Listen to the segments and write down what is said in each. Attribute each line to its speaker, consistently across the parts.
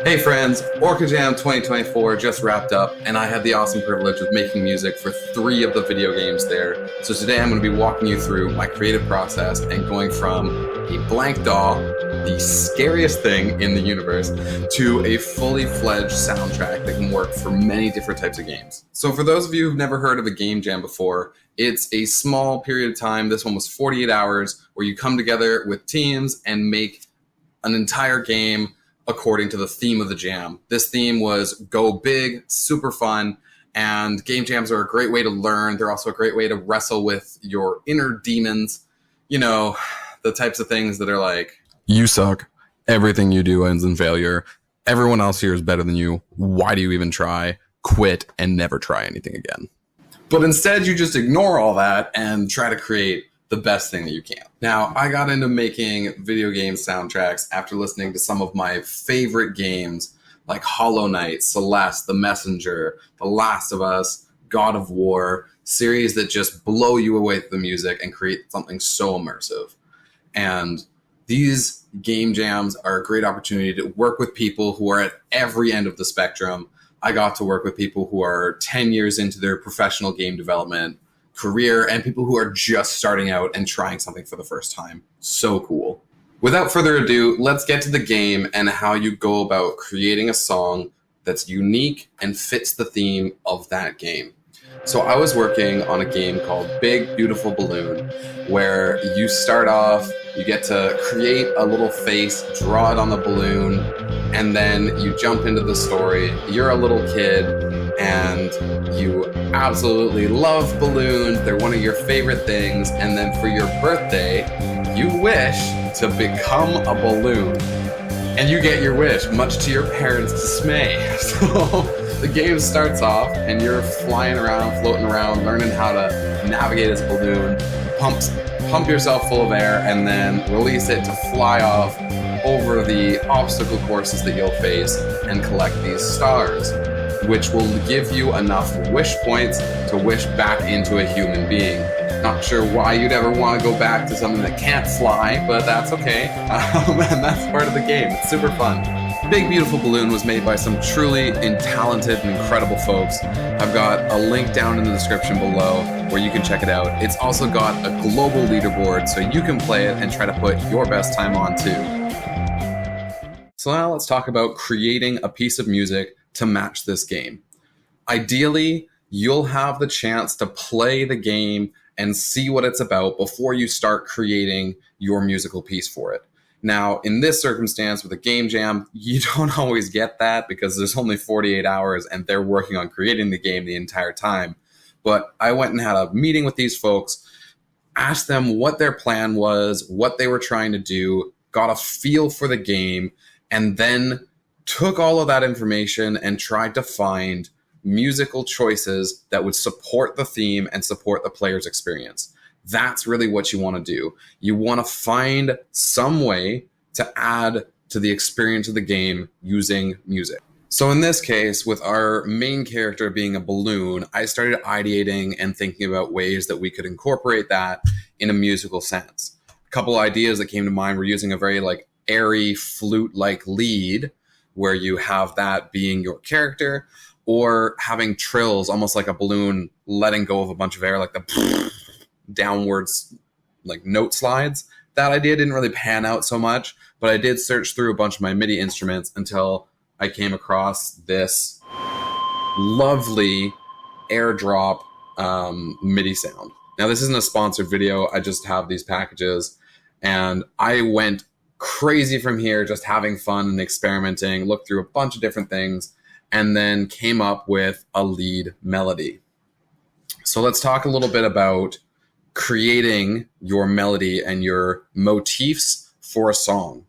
Speaker 1: Hey friends, Orca Jam 2024 just wrapped up, and I had the awesome privilege of making music for 3 of the video games there. So today I'm going to be walking you through my creative process and going from a blank DAW, the scariest thing in the universe, to a fully fledged soundtrack that can work for many different types of games. So for those of you who've never heard of a game jam before, it's a small period of time. This one was 48 hours where you come together with teams and make an entire game according to the theme of the jam. This theme was go big, super fun, and game jams are a great way to learn. They're also a great way to wrestle with your inner demons. You know, the types of things that are like, you suck, everything you do ends in failure, everyone else here is better than you, why do you even try? Quit and never try anything again. But instead you just ignore all that and try to create the best thing that you can. Now, I got into making video game soundtracks after listening to some of my favorite games like Hollow Knight, Celeste, The Messenger, The Last of Us, God of War, series that just blow you away with the music and create something so immersive. And these game jams are a great opportunity to work with people who are at every end of the spectrum. I got to work with people who are 10 years into their professional game development career and people who are just starting out and trying something for the first time. So cool. Without further ado, let's get to the game and how you go about creating a song that's unique and fits the theme of that game. So I was working on a game called Big Beautiful Balloon, where you start off, you get to create a little face, draw it on the balloon, and then you jump into the story. You're a little kid and you absolutely love balloons. They're one of your favorite things. And then for your birthday, you wish to become a balloon. And you get your wish, much to your parents' dismay. So the game starts off and you're flying around, floating around, learning how to navigate this balloon, pump yourself full of air, and then release it to fly off over the obstacle courses that you'll face and collect these stars, which will give you enough wish points to wish back into a human being. Not sure why you'd ever want to go back to something that can't fly, but that's okay. And that's part of the game. It's super fun. Big Beautiful Balloon was made by some truly talented and incredible folks. I've got a link down in the description below where you can check it out. It's also got a global leaderboard so you can play it and try to put your best time on too. So now let's talk about creating a piece of music to match this game. Ideally, you'll have the chance to play the game and see what it's about before you start creating your musical piece for it. Now, in this circumstance with a game jam, you don't always get that because there's only 48 hours and they're working on creating the game the entire time. But I went and had a meeting with these folks, asked them what their plan was, what they were trying to do, got a feel for the game, and then took all of that information and tried to find musical choices that would support the theme and support the player's experience. That's really what you want to do. You want to find some way to add to the experience of the game using music. So in this case, with our main character being a balloon, I started ideating and thinking about ways that we could incorporate that in a musical sense. A couple ideas that came to mind were using a very airy flute-like lead where you have that being your character, or having trills, almost like a balloon letting go of a bunch of air, like the downwards note slides. That idea didn't really pan out so much, but I did search through a bunch of my MIDI instruments until I came across this lovely airdrop MIDI sound. Now, this isn't a sponsored video. I just have these packages, and I went crazy from here, just having fun and experimenting, looked through a bunch of different things, and then came up with a lead melody. So let's talk a little bit about creating your melody and your motifs for a song.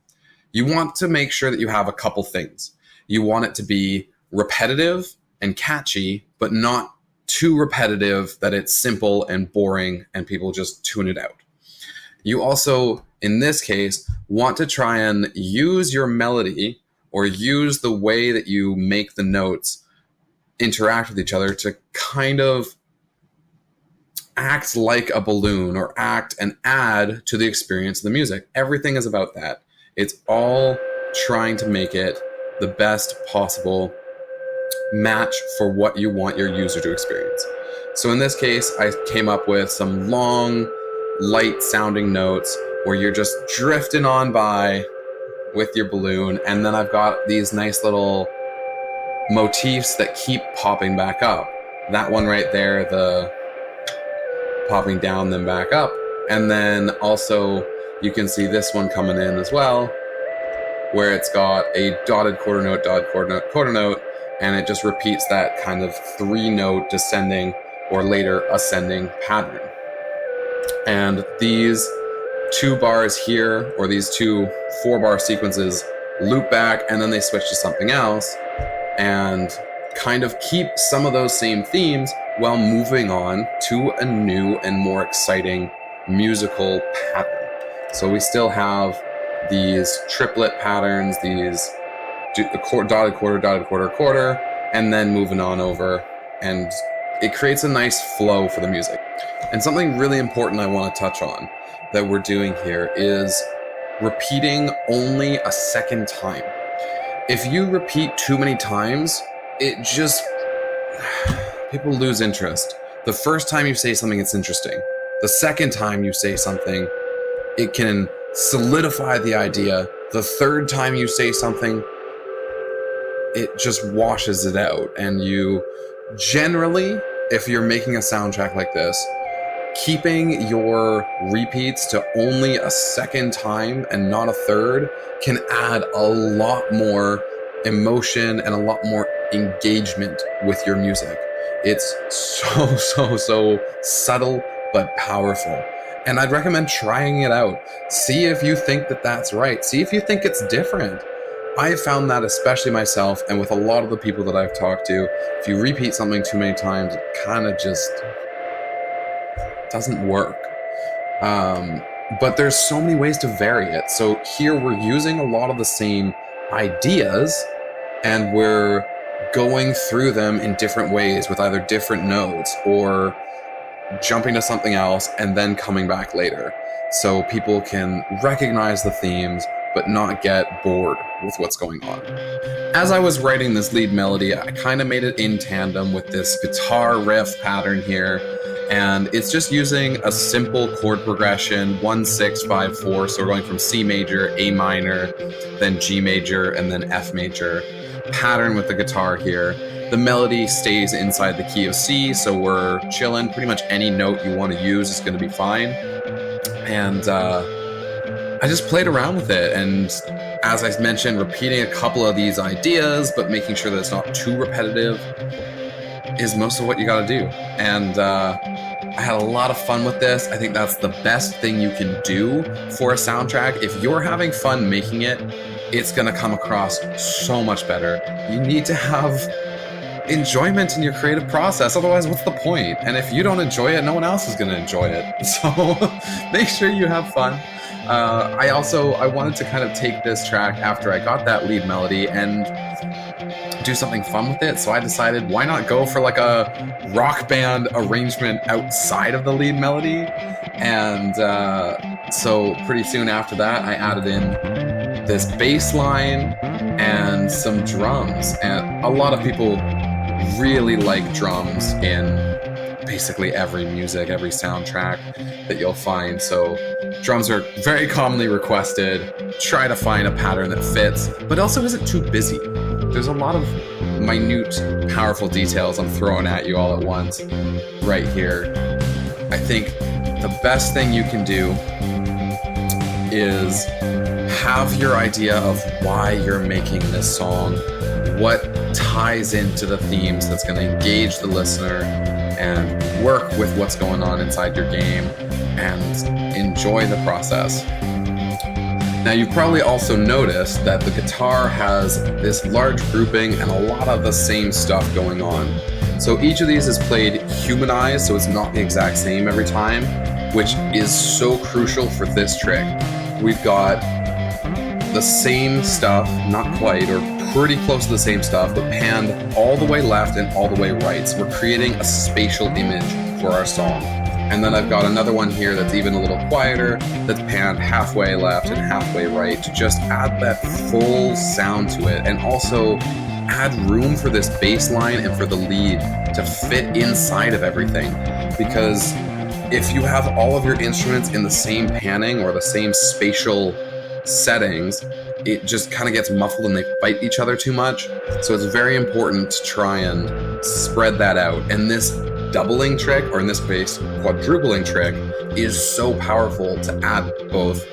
Speaker 1: You want to make sure that you have a couple things. You want it to be repetitive and catchy, but not too repetitive that it's simple and boring and people just tune it out. You also, in this case, want to try and use your melody or use the way that you make the notes interact with each other to kind of act like a balloon or act and add to the experience of the music. Everything is about that. It's all trying to make it the best possible match for what you want your user to experience. So in this case, I came up with some long, light sounding notes where you're just drifting on by with your balloon, and then I've got these nice little motifs that keep popping back up. That one right there, the popping down then back up, and then also you can see this one coming in as well, where it's got a dotted quarter note, dotted quarter note, quarter note, and it just repeats that kind of 3-note descending or later ascending pattern. And these 2 bars here, or these 2 4-bar sequences, loop back and then they switch to something else and kind of keep some of those same themes while moving on to a new and more exciting musical pattern. So we still have these triplet patterns, these dotted quarter, dotted quarter, quarter, and then moving on over, and it creates a nice flow for the music. And something really important I want to touch on that we're doing here is repeating only a second time. If you repeat too many times, it just, people lose interest. The first time you say something, it's interesting. The second time you say something, it can solidify the idea. The third time you say something, it just washes it out. And you generally, if you're making a soundtrack like this, keeping your repeats to only a second time and not a third can add a lot more emotion and a lot more engagement with your music. It's so subtle but powerful. And I'd recommend trying it out. See if you think that that's right. See if you think it's different. I found that, especially myself and with a lot of the people that I've talked to, if you repeat something too many times, it kind of just doesn't work. But there's so many ways to vary it. So here we're using a lot of the same ideas and we're going through them in different ways with either different notes or jumping to something else and then coming back later. So people can recognize the themes but not get bored with what's going on. As I was writing this lead melody, I kind of made it in tandem with this guitar riff pattern here. And it's just using a simple chord progression, 1, 6, 5, 4. So we're going from C major, A minor, then G major, and then F major. Pattern with the guitar here. The melody stays inside the key of C, so we're chilling. Pretty much any note you want to use is going to be fine. And I just played around with it. And as I mentioned, repeating a couple of these ideas, but making sure that it's not too repetitive is most of what you got to do. And I had a lot of fun with this. I think that's the best thing you can do for a soundtrack. If you're having fun making it, it's going to come across so much better. You need to have enjoyment in your creative process. Otherwise, what's the point? And if you don't enjoy it, no one else is going to enjoy it. So make sure you have fun. I wanted to kind of take this track after I got that lead melody and do something fun with it. So I decided, why not go for like a rock band arrangement outside of the lead melody? And so pretty soon after that, I added in this bass line and some drums. And a lot of people really like drums in basically every music, every soundtrack that you'll find. So drums are very commonly requested. Try to find a pattern that fits, but also isn't too busy. There's a lot of minute, powerful details I'm throwing at you all at once right here. I think the best thing you can do is have your idea of why you're making this song, what ties into the themes that's going to engage the listener and work with what's going on inside your game and enjoy the process. Now, you've probably also noticed that the guitar has this large grouping and a lot of the same stuff going on. So each of these is played humanized, so it's not the exact same every time, which is so crucial for this trick. We've got the same stuff, not quite, or pretty close to the same stuff, but panned all the way left and all the way right. So we're creating a spatial image for our song. And then I've got another one here that's even a little quieter, that's panned halfway left and halfway right to just add that full sound to it, and also add room for this bass line and for the lead to fit inside of everything. Because if you have all of your instruments in the same panning or the same spatial settings, it just kind of gets muffled and they fight each other too much. So it's very important to try and spread that out. And this doubling trick, or in this case, quadrupling trick, is so powerful to add both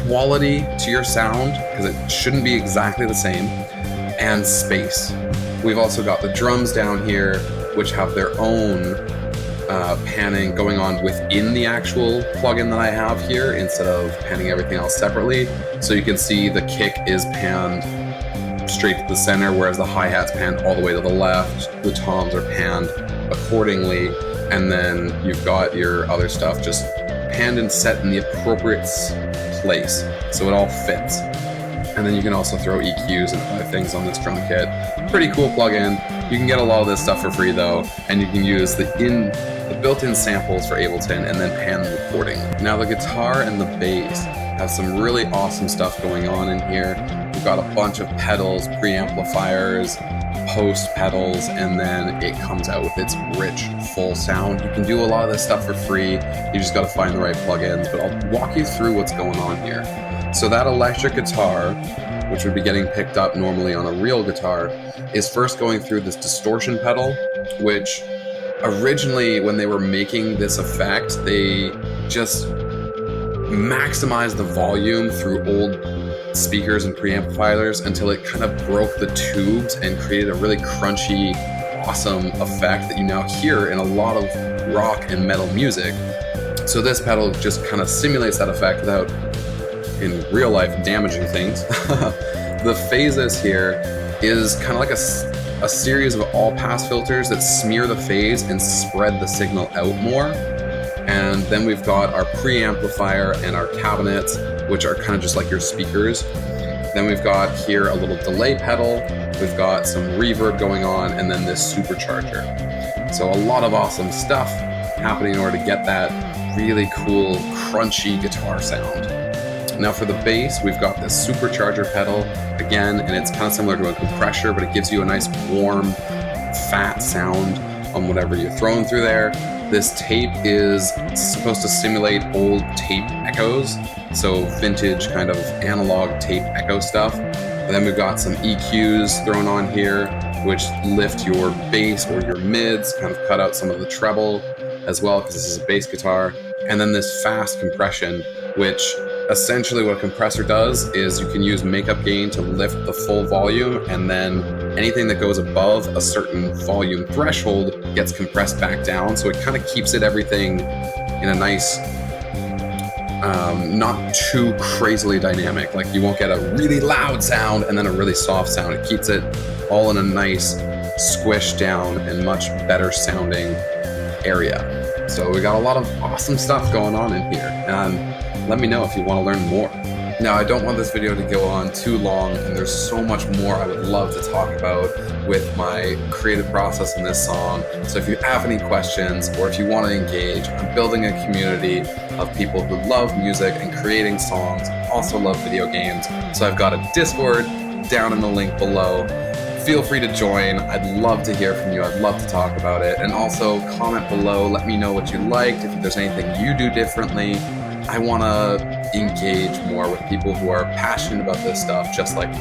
Speaker 1: quality to your sound, because it shouldn't be exactly the same, and space. We've also got the drums down here, which have their own panning going on within the actual plugin that I have here, instead of panning everything else separately. So you can see the kick is panned straight to the center, whereas the hi-hat's panned all the way to the left. The toms are panned accordingly, and then you've got your other stuff just panned and set in the appropriate place, so it all fits. And then you can also throw EQs and other things on this drum kit. Pretty cool plugin. You can get a lot of this stuff for free though, and you can use the built-in samples for Ableton and then pan them accordingly. Now the guitar and the bass have some really awesome stuff going on in here. We've got a bunch of pedals, preamplifiers, post pedals, and then it comes out with its rich, full sound. You can do a lot of this stuff for free. You just got to find the right plugins, but I'll walk you through what's going on here. So that electric guitar, which would be getting picked up normally on a real guitar, is first going through this distortion pedal, which originally, when they were making this effect, they just maximized the volume through old speakers and preamplifiers until it kind of broke the tubes and created a really crunchy, awesome effect that you now hear in a lot of rock and metal music. So this pedal just kind of simulates that effect without, in real life, damaging things. The phases here is kind of like a series of all-pass filters that smear the phase and spread the signal out more. And then we've got our preamplifier and our cabinets, which are kind of just like your speakers. Then we've got here a little delay pedal, we've got some reverb going on, and then this supercharger. So a lot of awesome stuff happening in order to get that really cool, crunchy guitar sound. Now for the bass, we've got this supercharger pedal again, and it's kind of similar to a compressor, but it gives you a nice warm, fat sound on whatever you're throwing through there. This tape is supposed to simulate old tape echoes, so vintage kind of analog tape echo stuff. And then we've got some EQs thrown on here, which lift your bass or your mids, kind of cut out some of the treble as well, because this is a bass guitar. And then this fast compression, which essentially what a compressor does is you can use makeup gain to lift the full volume, and then anything that goes above a certain volume threshold gets compressed back down. So it kind of keeps everything in a nice, not too crazily dynamic. Like you won't get a really loud sound and then a really soft sound. It keeps it all in a nice squished down and much better sounding area. So we got a lot of awesome stuff going on in here, and let me know if you want to learn more. Now, I don't want this video to go on too long, and there's so much more I would love to talk about with my creative process in this song. So if you have any questions, or if you want to engage, I'm building a community of people who love music and creating songs, also love video games. So I've got a Discord down in the link below. Feel free to join. I'd love to hear from you. I'd love to talk about it. And also comment below. Let me know what you liked, if there's anything you do differently. I want to engage more with people who are passionate about this stuff, just like me.